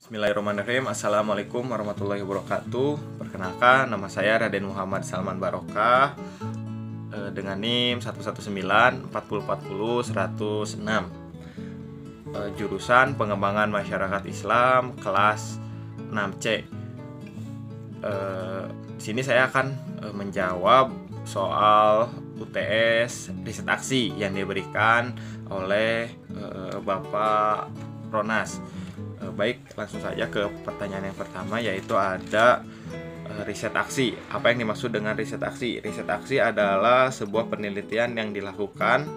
Bismillahirrahmanirrahim. Assalamualaikum warahmatullahi wabarakatuh. Perkenalkan, nama saya Raden Muhammad Salman Barokah dengan NIM 1194040-106, jurusan Pengembangan Masyarakat Islam kelas 6C. Di sini saya akan menjawab soal UTS riset aksi yang diberikan oleh Bapak Ronas. Baik, langsung saja ke pertanyaan yang pertama, yaitu ada riset aksi. Apa yang dimaksud dengan riset aksi? Riset aksi adalah sebuah penelitian yang dilakukan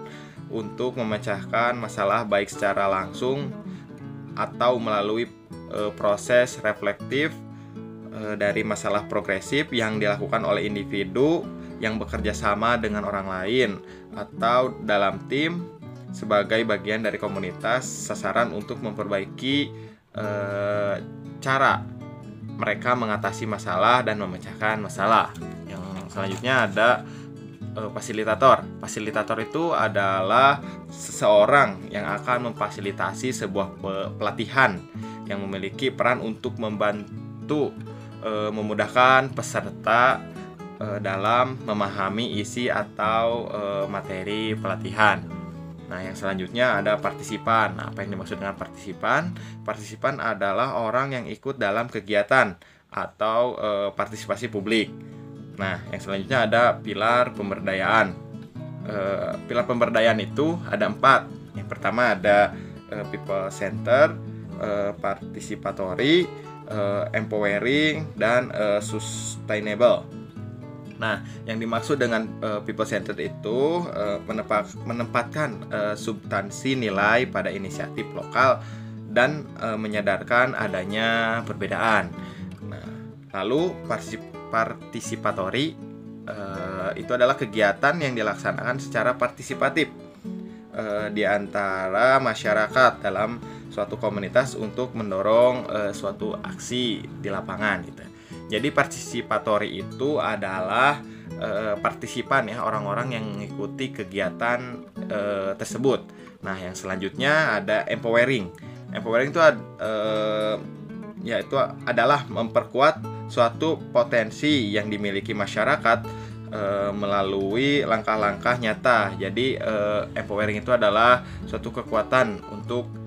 untuk memecahkan masalah baik secara langsung atau melalui proses reflektif dari masalah progresif yang dilakukan oleh individu yang bekerja sama dengan orang lain atau dalam tim sebagai bagian dari komunitas sasaran untuk memperbaiki cara mereka mengatasi masalah dan memecahkan masalah. Yang selanjutnya ada fasilitator. Fasilitator itu adalah seseorang yang akan memfasilitasi sebuah pelatihan yang memiliki peran untuk membantu memudahkan peserta dalam memahami isi atau materi pelatihan. Nah, yang selanjutnya ada partisipan. Nah, apa yang dimaksud dengan partisipan? Partisipan adalah orang yang ikut dalam kegiatan atau partisipasi publik. Nah, yang selanjutnya ada pilar pemberdayaan. Pilar pemberdayaan itu ada 4. Yang pertama ada people center, participatory, empowering, dan sustainable. Nah, yang dimaksud dengan people centered itu menempatkan substansi nilai pada inisiatif lokal dan menyadarkan adanya perbedaan. Nah, lalu participatory itu adalah kegiatan yang dilaksanakan secara partisipatif di antara masyarakat dalam suatu komunitas untuk mendorong suatu aksi di lapangan gitu. Jadi participatory itu adalah partisipan ya, orang-orang yang mengikuti kegiatan tersebut. Nah, yang selanjutnya ada empowering. Empowering itu yaitu adalah memperkuat suatu potensi yang dimiliki masyarakat melalui langkah-langkah nyata. Jadi empowering itu adalah suatu kekuatan untuk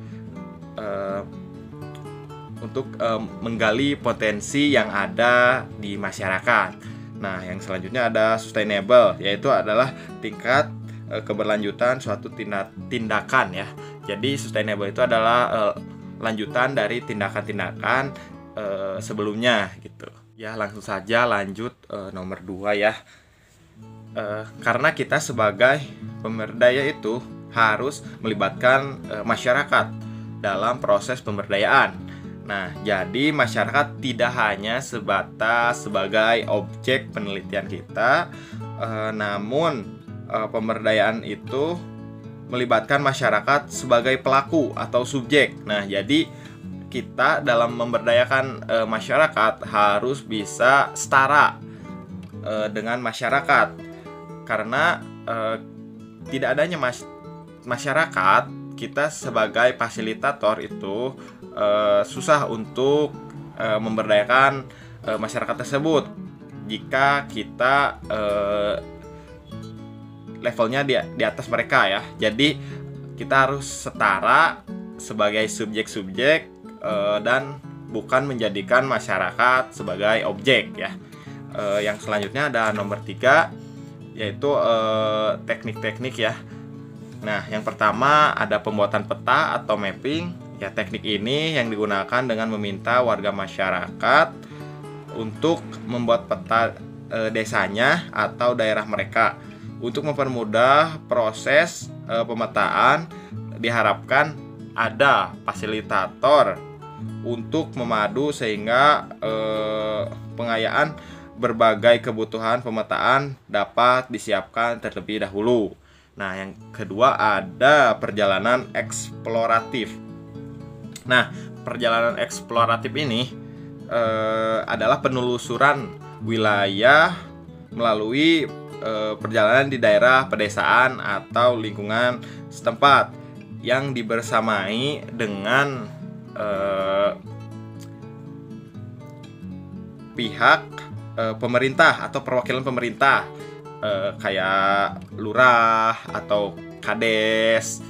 menggali potensi yang ada di masyarakat. Nah, yang selanjutnya ada sustainable, yaitu adalah tingkat keberlanjutan suatu tindakan ya. Jadi sustainable itu adalah lanjutan dari tindakan-tindakan sebelumnya gitu. Ya, langsung saja lanjut nomor 2 ya. Karena kita sebagai pemberdaya itu harus melibatkan masyarakat dalam proses pemberdayaan. Nah, jadi masyarakat tidak hanya sebatas sebagai objek penelitian kita, namun pemberdayaan itu melibatkan masyarakat sebagai pelaku atau subjek. Nah, jadi kita dalam memberdayakan masyarakat harus bisa setara dengan masyarakat, karena tidak adanya masyarakat, kita sebagai fasilitator itu susah untuk memberdayakan masyarakat tersebut jika kita levelnya di atas mereka ya. Jadi kita harus setara sebagai subjek-subjek dan bukan menjadikan masyarakat sebagai objek ya. Yang selanjutnya ada nomor 3, yaitu teknik-teknik ya. Nah, yang pertama ada pembuatan peta atau mapping. Ya, teknik ini yang digunakan dengan meminta warga masyarakat untuk membuat peta desanya atau daerah mereka. Untuk mempermudah proses pemetaan, diharapkan ada fasilitator untuk memadu sehingga pengayaan berbagai kebutuhan pemetaan dapat disiapkan terlebih dahulu. Nah, yang kedua ada perjalanan eksploratif. Nah, perjalanan eksploratif ini adalah penelusuran wilayah melalui perjalanan di daerah pedesaan atau lingkungan setempat yang dibersamai dengan pihak pemerintah atau perwakilan pemerintah, kayak lurah atau kades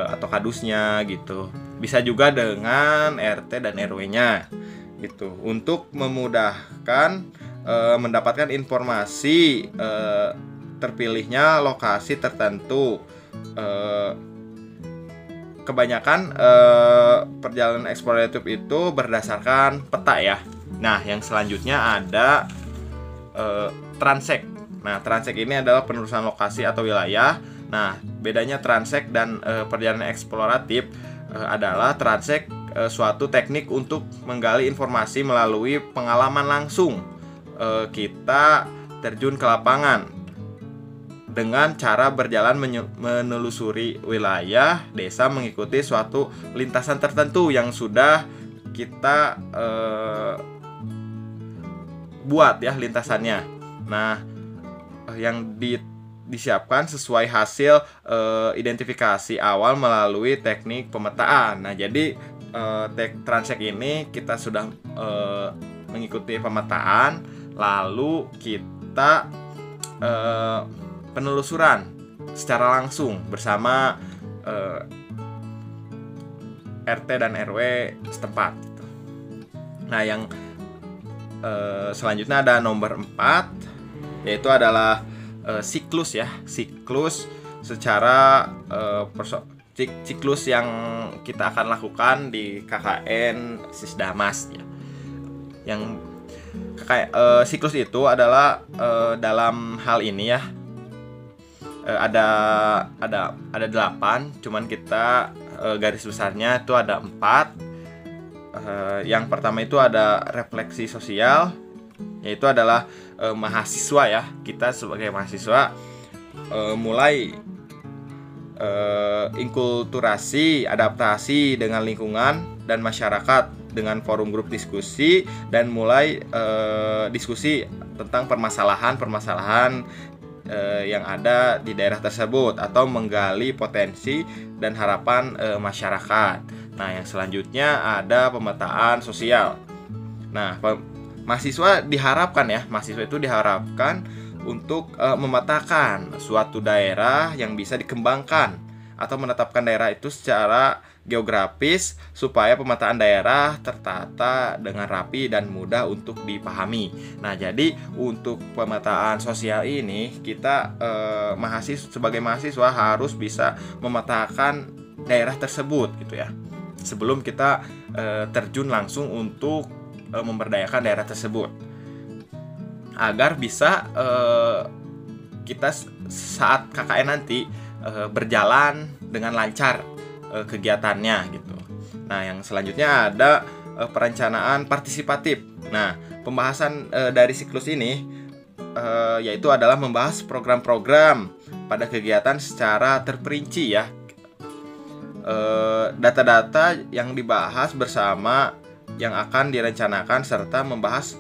atau kadusnya gitu. Bisa juga dengan RT dan RW-nya gitu, untuk memudahkan mendapatkan informasi terpilihnya lokasi tertentu. Kebanyakan perjalanan eksploratif itu berdasarkan peta ya. Nah, yang selanjutnya ada transek. Nah, transek ini adalah penelusuran lokasi atau wilayah. Nah, bedanya transek dan perjalanan eksploratif adalah transek suatu teknik untuk menggali informasi melalui pengalaman langsung. Kita terjun ke lapangan dengan cara berjalan menelusuri wilayah desa, mengikuti suatu lintasan tertentu yang sudah kita buat ya lintasannya. Nah, yang disiapkan sesuai hasil identifikasi awal melalui teknik pemetaan. Nah, jadi transek ini kita sudah mengikuti pemetaan, lalu kita penelusuran secara langsung bersama RT dan RW setempat. Nah, yang selanjutnya ada nomor 4, yaitu adalah siklus ya. Siklus secara siklus yang kita akan lakukan di KKN Sisdamas ya. Yang siklus itu adalah dalam hal ini ya, ada 8, cuman kita garis besarnya itu ada 4. Yang pertama itu ada refleksi sosial, yaitu adalah mahasiswa ya. Kita sebagai mahasiswa mulai inkulturasi, adaptasi dengan lingkungan dan masyarakat dengan forum grup diskusi, dan mulai diskusi tentang permasalahan yang ada di daerah tersebut, atau menggali potensi dan harapan masyarakat. Nah, yang selanjutnya ada pemetaan sosial. Nah, mahasiswa itu diharapkan untuk memetakan suatu daerah yang bisa dikembangkan atau menetapkan daerah itu secara geografis supaya pemetaan daerah tertata dengan rapi dan mudah untuk dipahami. Nah, jadi untuk pemetaan sosial ini kita sebagai mahasiswa harus bisa memetakan daerah tersebut gitu ya, sebelum kita terjun langsung untuk memberdayakan daerah tersebut, agar bisa kita saat KKN nanti berjalan dengan lancar kegiatannya gitu. Nah, yang selanjutnya ada perencanaan partisipatif. Nah, pembahasan dari siklus ini yaitu adalah membahas program-program pada kegiatan secara terperinci ya. Data-data yang dibahas bersama yang akan direncanakan, serta membahas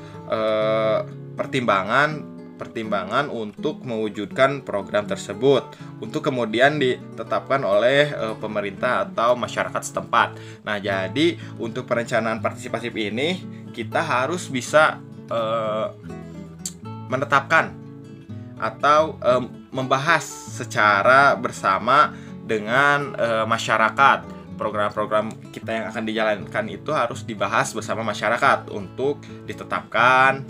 pertimbangan untuk mewujudkan program tersebut untuk kemudian ditetapkan oleh pemerintah atau masyarakat setempat. Nah, jadi untuk perencanaan partisipatif ini kita harus bisa menetapkan atau membahas secara bersama dengan masyarakat. Program-program kita yang akan dijalankan itu harus dibahas bersama masyarakat untuk ditetapkan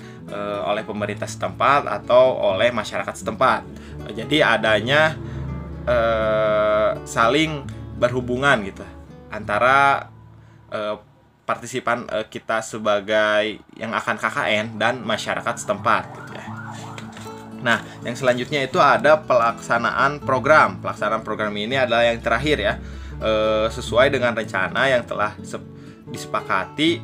oleh pemerintah setempat atau oleh masyarakat setempat. Jadi adanya saling berhubungan gitu antara partisipan kita sebagai yang akan KKN dan masyarakat setempat gitu ya. Nah, yang selanjutnya itu ada pelaksanaan program. Pelaksanaan program ini adalah yang terakhir ya, sesuai dengan rencana yang telah disepakati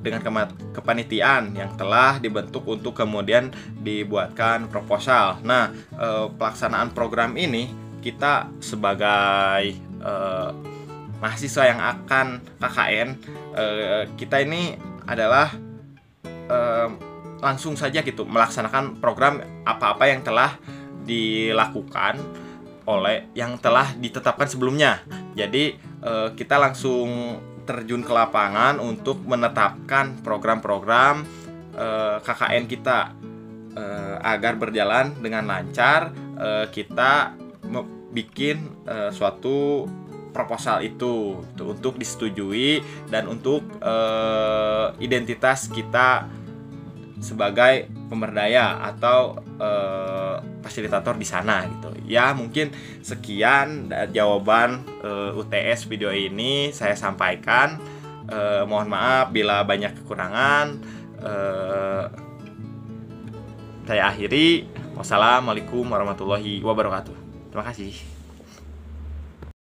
dengan kepanitiaan yang telah dibentuk untuk kemudian dibuatkan proposal. Nah, pelaksanaan program ini kita sebagai mahasiswa yang akan KKN, kita ini adalah langsung saja gitu melaksanakan program apa-apa yang telah dilakukan oleh yang telah ditetapkan sebelumnya. Jadi kita langsung terjun ke lapangan untuk menetapkan program-program KKN kita agar berjalan dengan lancar. Kita bikin suatu proposal itu untuk disetujui dan untuk identitas kita sebagai pemberdaya atau fasilitator di sana gitu. Ya, mungkin sekian jawaban UTS video ini saya sampaikan. Mohon maaf bila banyak kekurangan. Saya akhiri. Wassalamualaikum warahmatullahi wabarakatuh. Terima kasih.